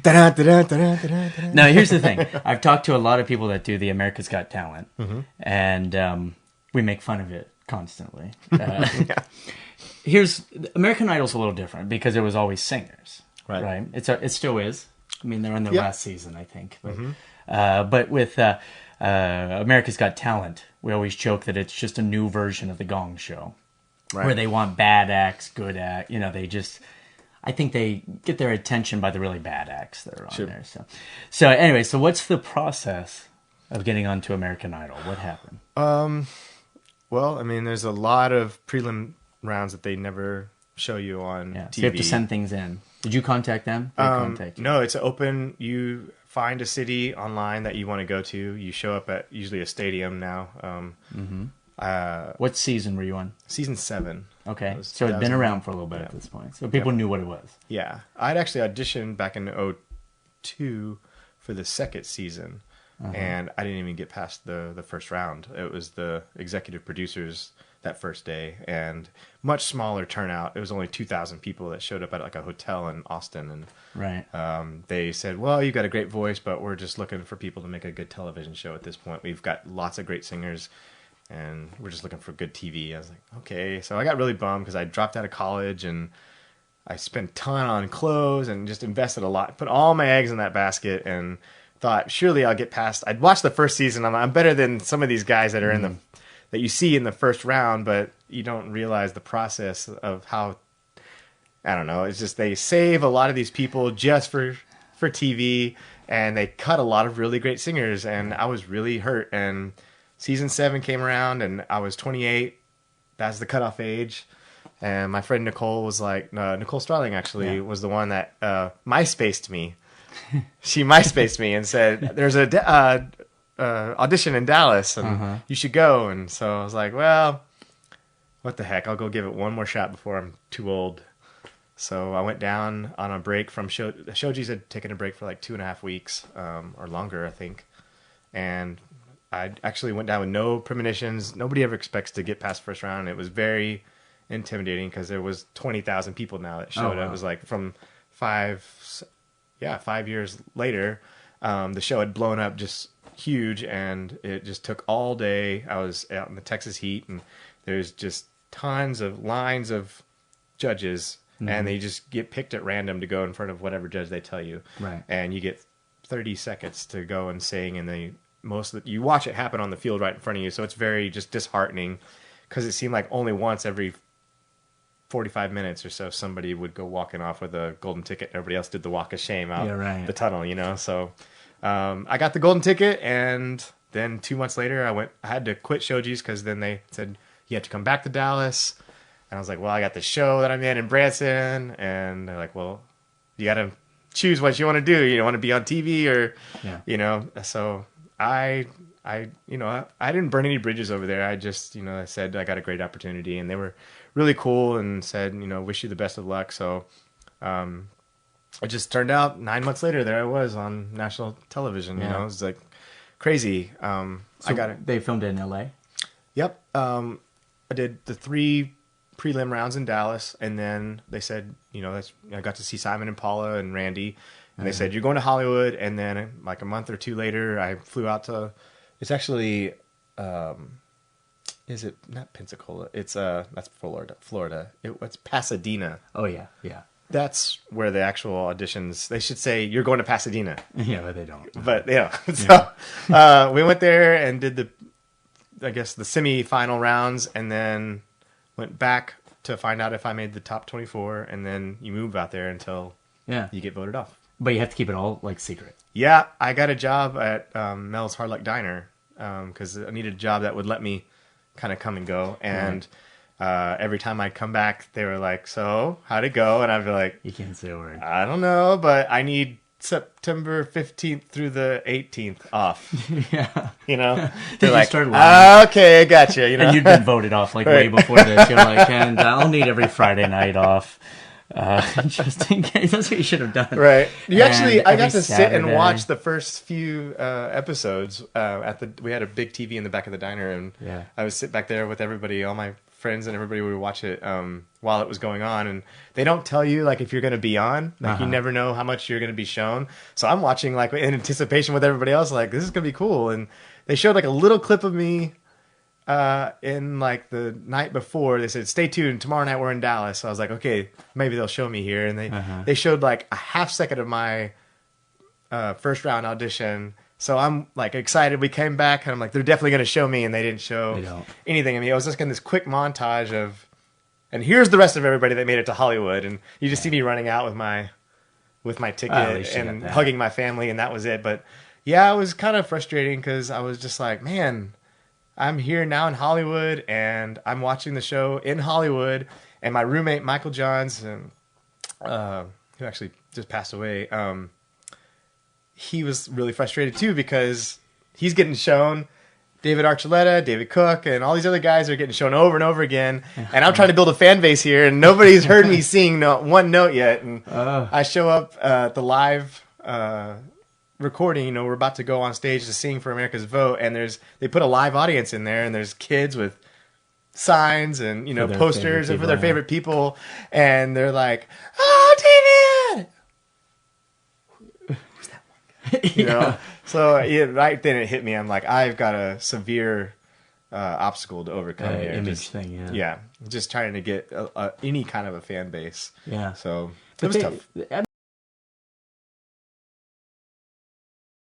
Now, here's the thing. I've talked to a lot of people that do the America's Got Talent, and we make fun of it constantly. Here's American Idol's a little different because it was always singers, right? It still is. I mean, they're in their last season, I think. But with America's Got Talent, we always joke that it's just a new version of the Gong Show, where they want bad acts, good acts. You know, I think they get their attention by the really bad acts that are on there. So anyway, so what's the process of getting onto American Idol? What happened? Well, I mean, there's a lot of prelim rounds that they never show you on TV. So you have to send things in. Did you contact them? No, it's open. You find a city online that you want to go to. You show up at usually a stadium now. What season were you on? Season 7. Okay, so it'd been around for a little bit at this point. So people knew what it was. Yeah. I'd actually auditioned back in 2002 for the second season. And I didn't even get past the first round. It was the executive producers that first day, and much smaller turnout. It was only 2,000 people that showed up at like a hotel in Austin, and they said, "Well, you got a great voice, but we're just looking for people to make a good television show at this point. We've got lots of great singers, and we're just looking for good TV." I was like, "Okay." So I got really bummed because I dropped out of college and I spent a ton on clothes and just invested a lot, put all my eggs in that basket, and thought surely I'll get past. I'd watched the first season. I'm better than some of these guys that are in the that you see in the first round, but you don't realize the process of how. I don't know. It's just they save a lot of these people just for TV, and they cut a lot of really great singers. And I was really hurt. And season 7 came around, and I was 28. That's the cutoff age. And my friend Nicole was like, Nicole Starling actually was the one that MySpaced me. She MySpaced me and said, "There's a audition in Dallas, and you should go." And so I was like, "Well, what the heck? I'll go give it one more shot before I'm too old." So I went down on a break from Shoji's had taken a break for like 2.5 weeks or longer, I think. And I actually went down with no premonitions. Nobody ever expects to get past first round. It was very intimidating because there was 20,000 people now that showed up. It was like from 5 years later, the show had blown up just huge, and it just took all day. I was out in the Texas heat, and there's just tons of lines of judges, and they just get picked at random to go in front of whatever judge they tell you. Right. And you get 30 seconds to go and sing, and you watch it happen on the field right in front of you, so it's very just disheartening because it seemed like only once every 45 minutes or so somebody would go walking off with a golden ticket. Everybody else did the walk of shame out the tunnel, you know. So I got the golden ticket, and then 2 months later I had to quit Shoji's because then they said you have to come back to Dallas. And I was like, well, I got the show that I'm in Branson, and they're like, well, you got to choose what you want to do. You want to be on TV or you know. So I didn't burn any bridges over there. I just, I said I got a great opportunity, and they were really cool and said, wish you the best of luck. So it just turned out 9 months later, there I was on national television. It was like crazy. So I got it. They filmed it in LA? Yep. I did the 3 prelim rounds in Dallas, and then they said, I got to see Simon and Paula and Randy, and they said, you're going to Hollywood. And then like a month or 2 later, I flew out to, it's actually, is it not Pensacola? It's that's Florida. It's Pasadena. Oh yeah. That's where the actual auditions. They should say you're going to Pasadena. Yeah, but they don't. But so we went there and did the semi-final rounds, and then went back to find out if I made the top 24, and then you move out there until you get voted off. But you have to keep it all like secret. Yeah, I got a job at Mel's Hard Luck Diner because I needed a job that would let me kind of come and go. And every time I'd come back, they were like, "So, how'd it go?" And I'd be like, "You can't say a word." I don't know, but I need September 15th through the 18th off. Yeah. They're like, okay, I got you. And you'd been voted off like way before this. You're like, and I'll need every Friday night off. Just in case. That's what you should have done. Right. I got to sit and watch the first few episodes we had a big TV in the back of the diner, and I would sit back there with everybody, all my friends and everybody would watch it while it was going on, and they don't tell you like if you're going to be on. Like you never know how much you're going to be shown. So I'm watching like in anticipation with everybody else. Like this is going to be cool. And they showed like a little clip of me in like the night before. They said, "Stay tuned. Tomorrow night we're in Dallas." So I was like, "Okay, maybe they'll show me here." And they showed like a half second of my first round audition. So I'm like excited. We came back and I'm like, they're definitely going to show me, and they didn't show anything. I mean, it was just in this quick montage of, and here's the rest of everybody that made it to Hollywood, and you just see me running out with my ticket and hugging my family, and that was it. But yeah, it was kind of frustrating because I was just like, man, I'm here now in Hollywood, and I'm watching the show in Hollywood, and my roommate Michael Johns, who actually just passed away. He was really frustrated too because he's getting shown. David Archuleta, David Cook, and all these other guys are getting shown over and over again. And I'm trying to build a fan base here, and nobody's heard me sing one note yet. And I show up at the live recording. You know, we're about to go on stage to sing for America's Vote, and they put a live audience in there, and there's kids with signs and posters and for their favorite people, and they're like, "Oh, David!" You know, so right then it hit me. I'm like, I've got a severe obstacle to overcome here. Image thing, yeah, just trying to get any kind of a fan base. Yeah, so it was tough.